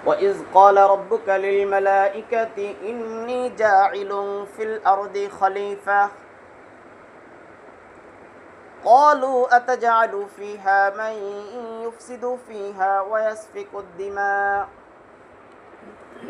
وإذ قال ربك للملائكة إني جاعل في الأرض خليفة قالوا أتجعل فيها من يفسد فيها ويسفك الدماء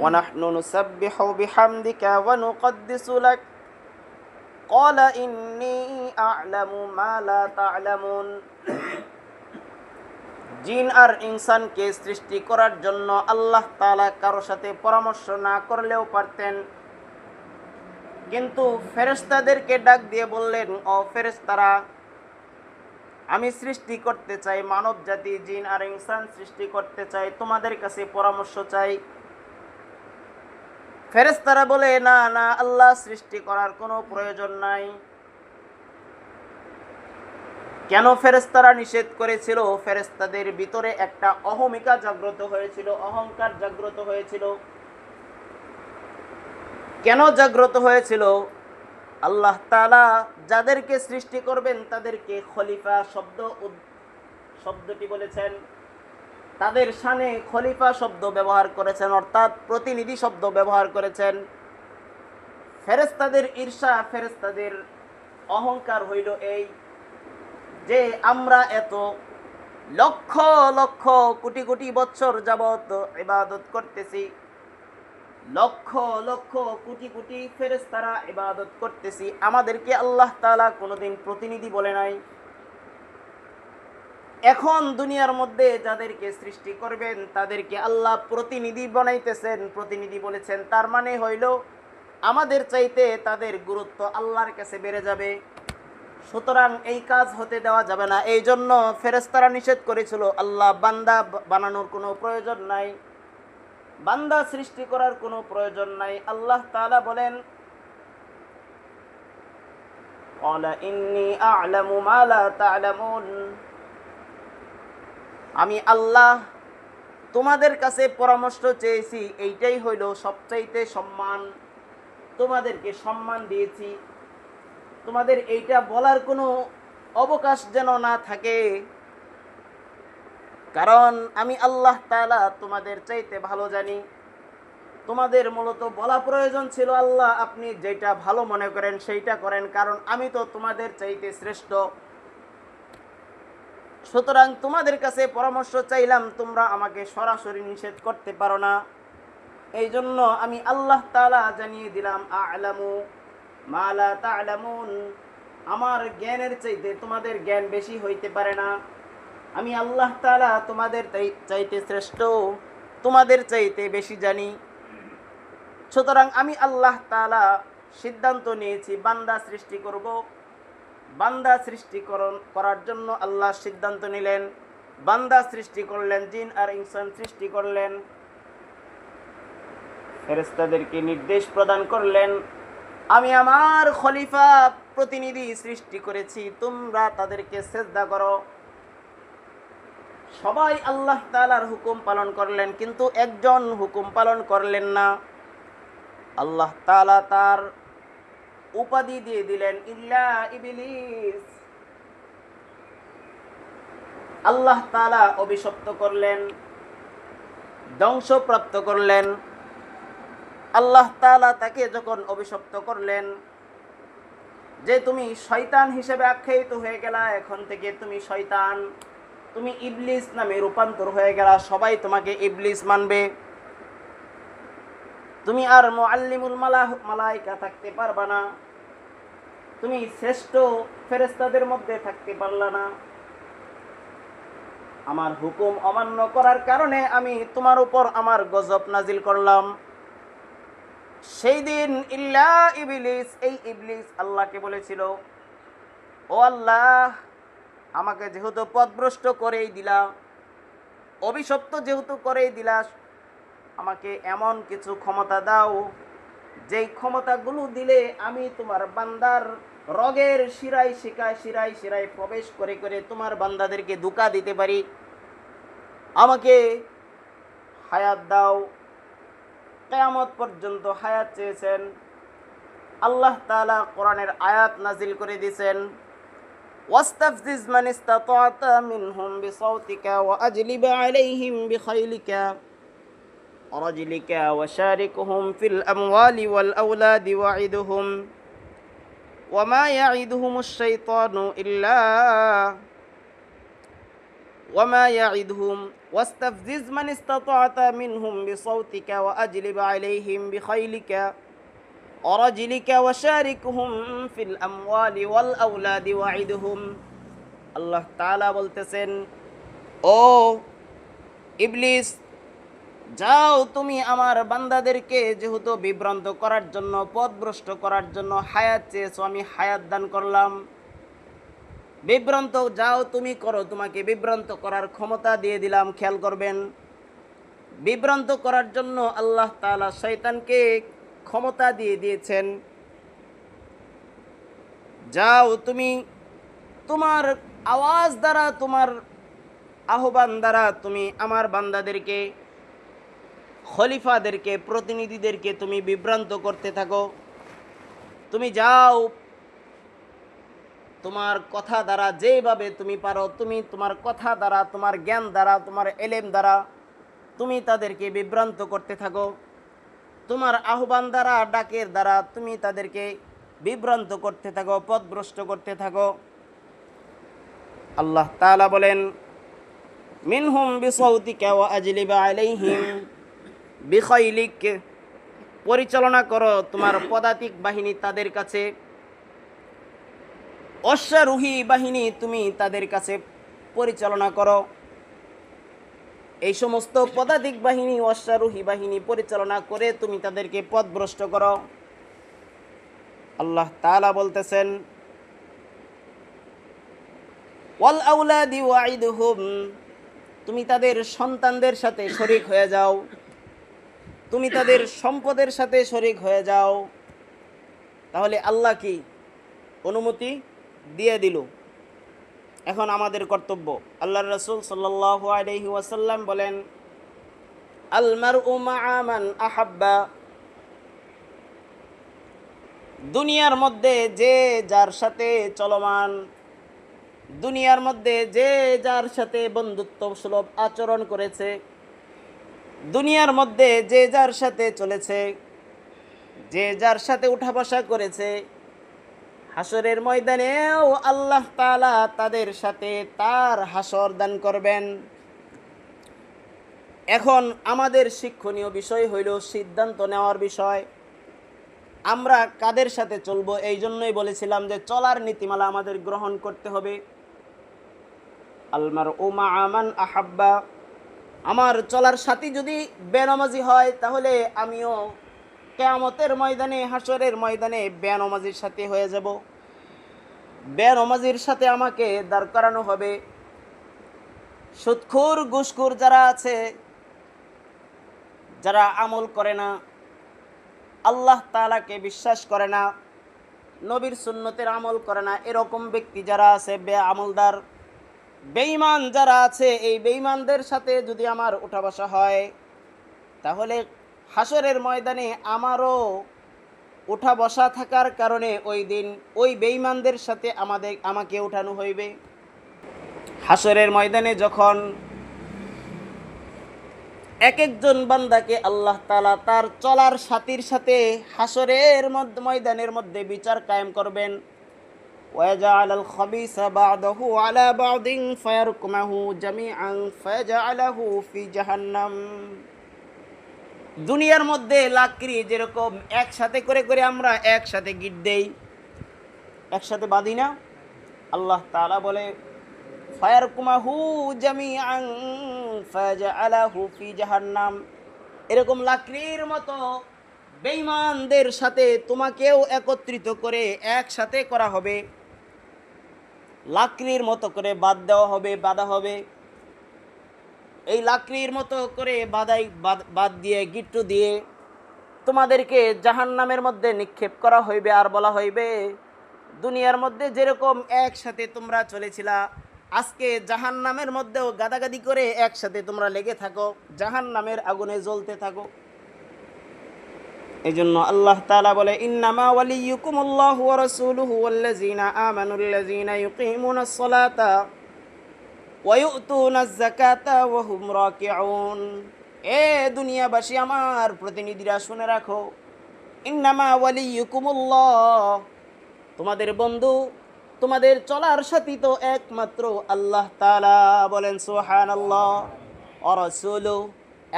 ونحن نسبح بحمدك ونقدس لك قال إني أعلم ما لا تعلمون জিন আর ইনসানকে সৃষ্টি করার জন্য আল্লাহ তাআলা কারো সাথে পরামর্শ না করলেও পারতেন, কিন্তু ফেরেশতাদেরকে ডাক দিয়ে বললেন, ও ফেরেশতারা, আমি সৃষ্টি করতে চাই, মানব জাতি জিন আর ইনসান সৃষ্টি করতে চাই, তোমাদের কাছে পরামর্শ চাই। ফেরেশতারা বলে, না না, আল্লাহ সৃষ্টি করার কোনো প্রয়োজন নাই। কেন ফেরেশতারা নিষেধ করেছিল? ফেরেশতাদের ভিতরে একটা অহমিকা জাগ্রত হয়েছিল, অহংকার জাগ্রত হয়েছিল। কেন জাগ্রত হয়েছিল? আল্লাহ তাআলা যাদেরকে সৃষ্টি করবেন তাদেরকে খলিফা শব্দটি বলেছেন, তাদের শানে খলিফা শব্দ ব্যবহার করেছেন, অর্থাৎ প্রতিনিধি শব্দ ব্যবহার করেছেন। ফেরেশতাদের ঈর্ষা, ফেরেশতাদের অহংকার হইল এই যে আমরা এত লক্ষ লক্ষ কোটি কোটি বছর যাবত ইবাদত করতেছি, লক্ষ লক্ষ কোটি কোটি ফেরেশতারা ইবাদত করতেছি, আমাদেরকে আল্লাহ তাআলা কোনোদিন প্রতিনিধি বলে নাই। এখন দুনিয়ার মধ্যে যাদেরকে সৃষ্টি করবেন তাদেরকে আল্লাহ প্রতিনিধি বানাইতেছেন, প্রতিনিধি বলেছেন, তার মানে হইল আমাদের চাইতে তাদের গুরুত্ব আল্লাহর কাছে বেড়ে যাবে। সুতরাং এই কাজ হতে দেওয়া যাবে না। এই জন্য ফেরেশতারা নিষেধ করেছিল, আল্লাহ বান্দা বানানোর কোনো প্রয়োজন নাই, বান্দা সৃষ্টি করার কোনো প্রয়োজন নাই। আল্লাহ তাআলা বলেন, ক্বালা ইন্নী আ'লামু মা লা তা'লামুন, আমি আল্লাহ তোমাদের কাছে পরামর্শ চেয়েছি, এইটাই হইল সবচাইতে সম্মান, তোমাদেরকে সম্মান দিয়েছি, তোমাদের এইটা বলার কোনো অবকাশ যেন না থাকে, কারণ আমি আল্লাহ তাআলা তোমাদের চাইতে ভালো জানি। তোমাদের মূলত বলা প্রয়োজন ছিল, আল্লাহ আপনি যেটা ভালো মনে করেন সেইটা করেন, কারণ আমি তো তোমাদের চাইতে শ্রেষ্ঠ। সুতরাং তোমাদের কাছে পরামর্শ চাইলাম, তোমরা আমাকে সরাসরি নিষেধ করতে পারো না। এই জন্য আমি আল্লাহ তাআলা জানিয়ে দিলাম, আ'লামু মা লা তা'লামুন, আমার জ্ঞানের চাইতে তোমাদের জ্ঞান বেশি হইতে পারে না। আমি আল্লাহ তাআলা তোমাদের চাইতে শ্রেষ্ঠ, তোমাদের চাইতে বেশি জানি। সুতরাং আমি আল্লাহ তাআলা সিদ্ধান্ত নিয়েছি বান্দা সৃষ্টি করব। বান্দা করার জন্য আল্লাহ সিদ্ধান্ত নিলেন, বান্দা সৃষ্টি করলেন, জিন আর ইনসান সৃষ্টি করলেন, ফেরেশতাদেরকে নির্দেশ প্রদান করলেন, আমি আমার খলিফা প্রতিনিধি সৃষ্টি করেছি, তোমরা তাদেরকে সিজদা করো। সবাই আল্লাহ তাআলার হুকুম পালন করলেন, কিন্তু একজন হুকুম পালন করলেন না। আল্লাহ তাআলা তার উপাধি দিয়ে দিলেন ইল্লা ইবলিস। আল্লাহ তাআলা অভিশপ্ত করলেন, ধ্বংসপ্রাপ্ত করলেন। আল্লাহ তাআলা তাকে যখন অভিশপ্ত করলেন যে তুমি শয়তান হিসেবে আখ্যায়িত হয়ে গেলা, এখন থেকে তুমি শয়তান, তুমি ইবলিস নামে রূপান্তর হয়ে গেলা, সবাই তোমাকে ইবলিস মানবে, তুমি আর মুআল্লিমুল মালায়েকা থাকতে পারবা না, তুমি শ্রেষ্ঠ ফেরেশতাদের মধ্যে থাকতে পারলা না। আমার হুকুম অমান্য করার কারণে আমি তোমার উপর আমার গজব নাজিল করলাম। সেই দিন ইল্লা ইবলিস, এই ইবলিস আল্লাহকে বলেছিল, ও আল্লাহ, আমাকে যেহেতু পথভ্রষ্ট করেই দিলা, অভিশপ্ত যেহেতু করেই দিলা, আমাকে এমন কিছু ক্ষমতা দাও যেই ক্ষমতাগুলো দিলে আমি তোমার বান্দার রগের শিরায় শিরায় প্রবেশ করে করে তোমার বান্দাদেরকে ধোঁকা দিতে পারি। আমাকে হায়াত দাও। কিয়ামত পর্যন্ত হায়াত চেয়েছেন। আল্লাহ তাআলা কোরআনের আয়াত নাজিল করে দিয়েছেন, ওয়াস্তাফজিজ মান ইসতাতা'তা মিনহুম বিসাউতিকা ওয়া আজলিব আলাইহিম বিখাইলিকা رجلك وشاركهم في الأموال والأولاد وعدهم وما يعدهم الشيطان إلا وما يعدهم واستفزز من استطعت منهم بصوتك وأجلب عليهم بخيلك ورجلك وشاركهم في الأموال والأولاد وعدهم আল্লাহ তাআলা বলতেছেন, ও ইবলিস, যাও তুমি আমার বান্দাদেরকে যেহেতু বিভ্রান্ত করার জন্য, পথভ্রষ্ট করার জন্য হায়াত চেয়েছো, আমি হায়াত দান করলাম। বিভ্রান্ত যাও তুমি করো, তোমাকে বিভ্রান্ত করার ক্ষমতা দিয়ে দিলাম। খেয়াল করবেন, বিভ্রান্ত করার জন্য আল্লাহ তাআলা শয়তানকে ক্ষমতা দিয়ে দিয়েছেন। যাও তুমি তোমার আওয়াজ দ্বারা, তোমার আহ্বান দ্বারা তুমি আমার বান্দাদেরকে, খলিফাদেরকে, প্রতিনিধিদেরকে তুমি বিভ্রান্ত করতে থাকো। তুমি যাও তোমার কথা দ্বারা, যেভাবে তুমি পারো, তুমি তোমার কথা দ্বারা, তোমার জ্ঞান দ্বারা, তোমার এলেম দ্বারা তুমি তাদেরকে বিভ্রান্ত করতে থাকো। তোমার আহ্বান দ্বারা, ডাকের দ্বারা তুমি তাদেরকে বিভ্রান্ত করতে থাকো, পথভ্রষ্ট করতে থাকো। আল্লাহ তাআলা বলেন, মিনহুম বিসাউতিকা ওয়া আজলিব আলাইহিম বিখাইলিক, পরিচালনা করো তোমার পদাতিক বাহিনী তাদের কাছে, অশ্বারোহী বাহিনী তুমি তাদের কাছে পরিচালনা করো। এই সমস্ত পদাতিক বাহিনী, অশ্বারোহী বাহিনী পরিচালনা করে তুমি তাদেরকে পথভ্রষ্ট করো। আল্লাহ তাআলা বলতেছেন, ওয়াল আউলাদি ওয়াইদুহুম, তুমি তাদের সন্তানদের সাথে শরীক হয়ে যাও, তুমি তাদের সম্পদের সাথে শরীক হয়ে যাও। তাহলে আল্লাহ কি অনুমতি দিয়ে দিল। এখন আমাদের কর্তব্য, আল্লাহর রাসূল সাল্লাল্লাহু আলাইহি ওয়াসাল্লাম বলেন, আল মারউ মা'a মান আহাব্বা, দুনিয়ার মধ্যে যে যার সাথে চলমান, দুনিয়ার মধ্যে যে যার সাথে বন্ধুত্ব সুলভ আচরণ করেছে, দুনিয়ার মধ্যে যে যার সাথে চলেছে, যে যার সাথে উঠা বসা করেছে, হাসরের ময়দানেও আল্লাহ তাআলা তাদের সাথে তার হাসর দান করবেন। এখন আমাদের শিক্ষণীয় বিষয় হইল সিদ্ধান্ত নেওয়ার বিষয়। আমরা কাদের সাথে চলবো, এই জন্যই বলেছিলাম যে চলার নীতিমালা আমাদের গ্রহণ করতে হবে। আল মারউ মা'a মান আহাব্বা, আমার চলার সাথী যদি বেনামাজি হয়, তাহলে আমিও কিয়ামতের ময়দানে, হাসরের ময়দানে বেনামাজির সাথে হয়ে যাব। বেনামাজির সাথে আমাকে দাঁড় করানো হবে। সুদখোর, ঘুষখোর যারা আছে, যারা আমল করে না, আল্লাহ তাআলাকে বিশ্বাস করে না, নবীর সুন্নতের আমল করে না, এরকম ব্যক্তি যারা আছে, বেআমলদার, বেঈমান যারা আছে, এই বেঈমানদের সাথে যদি আমার উঠা বসা হয়, তাহলে হাসরের ময়দানে আমারও উঠা বসা থাকার কারণে ওই দিন ওই বেঈমানদের সাথে আমাকে উঠানো হইবে। হাসরের ময়দানে যখন এক একজন বান্দাকে আল্লাহ তাআলা তার চলার সাথীর সাথে হাসরের ময়দানের মধ্যে বিচার কায়েম করবেন। ওয়াজাআলাল খাবিসা বা'দাহু আলা বা'দিন ফায়ারকুমাহু জামিআন ফায়াজআলাহু ফি জাহান্নাম। দুনিয়ার মধ্যে লাকড়ি যেরকম একসাথে করে করে আমরা একসাথে গিট দেই, একসাথে বাঁধি না, আল্লাহ তাআলা বলে ফায়ারকুমাহু জামিআন ফায়াজআলাহু ফি জাহান্নাম। এরকম লাকড়ির মতো বেঈমানদের সাথে তোমাকেও একত্রিত করে একসাথে করা হবে, লাকড়ির মতো করে বাঁধা হবে। এই লাকড়ির মতো করে বাদ দিয়ে, গিট্টু দিয়ে তোমাদেরকে জাহান্নামের মধ্যে নিক্ষেপ করা হইবে। আর বলা হইবে, দুনিয়ার মধ্যে যেরকম একসাথে তোমরা চলেছিলা, আজকে জাহান্নামের মধ্যেও গাদাগাদি করে একসাথে তোমরা লেগে থাকো, জাহান্নামের আগুনে জ্বলতে থাকো। এজন্য আল্লাহ তাআলা বলে, ইন্নামা ওয়ালিয়্যুকুমুল্লাহু ওয়া রাসূলুহু ওয়াল্লাযীনা আমানুল্লাযীনা ইউকিমুনাস সালাতা ওয়া ইউতুনাজ যাকাতা ওয়া হুম রাকিউন। এ দুনিয়াবাসী, আমার প্রতিনিধিরা শুনে রাখো, ইন্নামা ওয়ালিয়ুকুমুল্লাহ, তোমাদের বন্ধু, তোমাদের চলার সাথী তো একমাত্র আল্লাহ তাআলা। বলেন সুবহানাল্লাহ। ওয়া রাসূলু,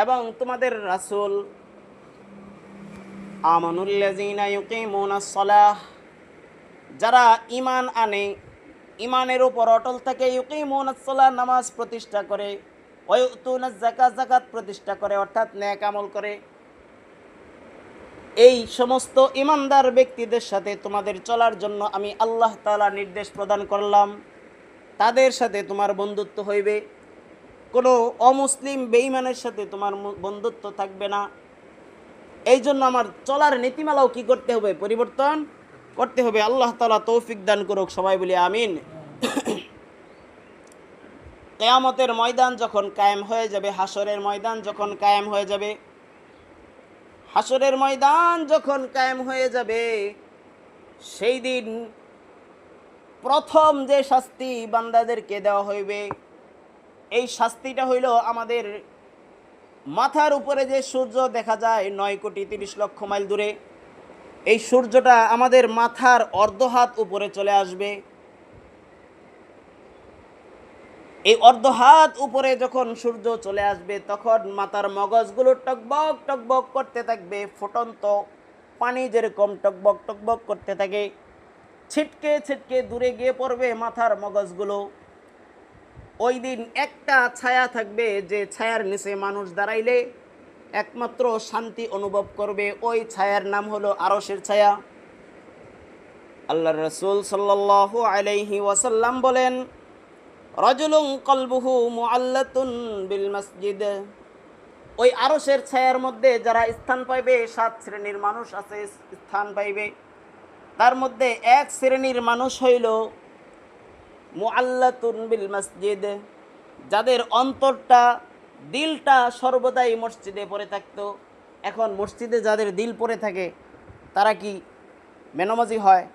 এবং তোমাদের রাসূল। আমানুল্লাযীনা ইউকিমুনাস সালাহ, যারা ঈমান আনে, ঈমানের উপর অটল থাকে, ইউকিমুনাস সালাহ, নামাজ প্রতিষ্ঠা করে, ওয়া ইউতুনাজ যাকাত, যাকাত প্রতিষ্ঠা করে, অর্থাৎ নেক আমল করে, এই সমস্ত ঈমানদার ব্যক্তিদের সাথে তোমাদের চলার জন্য আমি আল্লাহ তাআলা নির্দেশ প্রদান করলাম। তাদের সাথে তোমার বন্ধুত্ব হইবে, কোনো অমুসলিম বেঈমানের সাথে তোমার বন্ধুত্ব থাকবে না। এই জন্য আমার চলার নীতিমালাও কি করতে হবে? পরিবর্তন করতে হবে। আল্লাহ তাআলা তৌফিক দান করুক, সবাই বলি আমিন। কিয়ামতের ময়দান যখন কায়েম হয়ে যাবে, হাসরের ময়দান যখন কায়েম হয়ে যাবে, হাসরের ময়দান যখন কায়েম হয়ে যাবে, সেই দিন প্রথম যে শাস্তি বান্দাদেরকে দেওয়া হইবে, এই শাস্তিটা হইল আমাদের মাথার উপরে যে সূর্য দেখা যায় 9,30,00,000 মাইল দূরে, এই সূর্যটা আমাদের মাথার অর্ধ হাত উপরে চলে আসবে। এই অর্ধ হাত উপরে যখন সূর্য চলে আসবে, তখন মাথার মগজগুলো টকবক টকবক করতে থাকবে, ফুটন্ত পানি যেরকম টকবক টকবক করতে থাকে, ছিটকে ছিটকে দূরে গিয়ে পড়বে মাথার মগজগুলো। ওই দিন একটা ছায়া থাকবে, যে ছায়ার নিচে মানুষ দাঁড়াইলে একমাত্র শান্তি অনুভব করবে, ওই ছায়ার নাম হলো আরশের ছায়া। আল্লাহর রাসূল সাল্লাল্লাহু আলাইহি ওয়াসাল্লাম বলেন, রাজুলুন কলবুহু মুআল্লাতুন বিল মসজিদ, ওই আরশের ছায়ার মধ্যে যারা স্থান পাইবে, 7 শ্রেণীর মানুষ আছে, স্থান পাইবে। তার মধ্যে এক শ্রেণীর মানুষ হইল মুআল্লাতুন বিল মসজিদ, যাদের অন্তরটা, দিলটা সর্বদাই মসজিদে পড়ে থাকতো। এখন মসজিদে যাদের দিল পড়ে থাকে, তারা কি বেনামাজি হয়?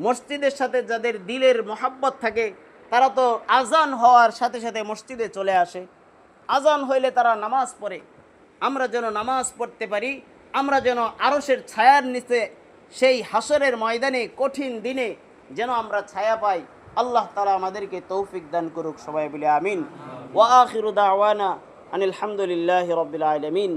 মসজিদের সাথে যাদের দিলের মহাব্বত থাকে, তারা তো আজান হওয়ার সাথে সাথে মসজিদে চলে আসে, আজান হইলে তারা নামাজ পড়ে। আমরা যেন নামাজ পড়তে পারি, আমরা যেন আরশের ছায়ার নিচে সেই হাসরের ময়দানে কঠিন দিনে যেন আমরা ছায়া পাই। আল্লাহ তাআলা আমাদেরকে তৌফিক দান করুক, সবাই বলে আমিন। ওয়া আখিরু দাওয়ানা আনিল হামদুলিল্লাহি রাব্বিল আলামিন।